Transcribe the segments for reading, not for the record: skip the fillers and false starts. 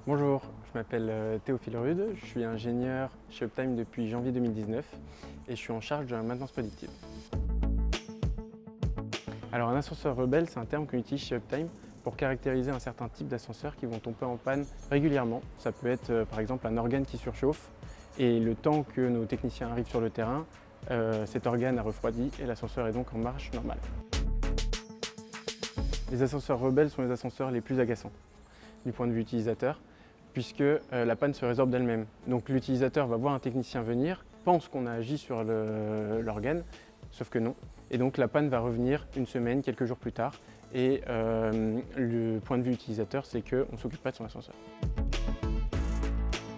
Bonjour, je m'appelle Théophile Rude, je suis ingénieur chez Uptime depuis janvier 2019 et je suis en charge de la maintenance prédictive. Alors un ascenseur rebelle, c'est un terme qu'on utilise chez Uptime pour caractériser un certain type d'ascenseurs qui vont tomber en panne régulièrement. Ça peut être par exemple un organe qui surchauffe et le temps que nos techniciens arrivent sur le terrain, cet organe a refroidi et l'ascenseur est donc en marche normale. Les ascenseurs rebelles sont les ascenseurs les plus agaçants du point de vue utilisateur, puisque la panne se résorbe d'elle-même. Donc l'utilisateur va voir un technicien venir, pense qu'on a agi sur l'organe, sauf que non. Et donc la panne va revenir une semaine, quelques jours plus tard. Et le point de vue utilisateur, c'est qu'on ne s'occupe pas de son ascenseur.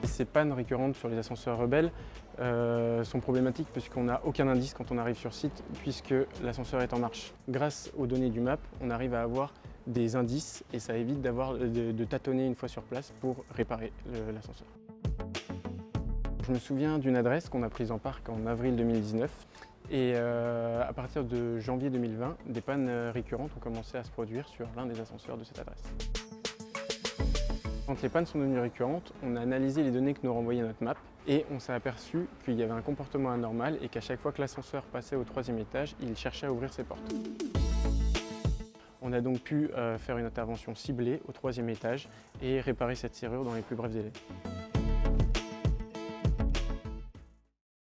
Ces pannes récurrentes sur les ascenseurs rebelles sont problématiques puisqu'on n'a aucun indice quand on arrive sur site puisque l'ascenseur est en marche. Grâce aux données du MAP, on arrive à avoir des indices et ça évite de tâtonner une fois sur place pour réparer l'ascenseur. Je me souviens d'une adresse qu'on a prise en parc en avril 2019 et à partir de janvier 2020, des pannes récurrentes ont commencé à se produire sur l'un des ascenseurs de cette adresse. Quand les pannes sont devenues récurrentes, on a analysé les données que nous renvoyait notre map et on s'est aperçu qu'il y avait un comportement anormal et qu'à chaque fois que l'ascenseur passait au 3e étage, il cherchait à ouvrir ses portes. On a donc pu faire une intervention ciblée au 3e étage et réparer cette serrure dans les plus brefs délais.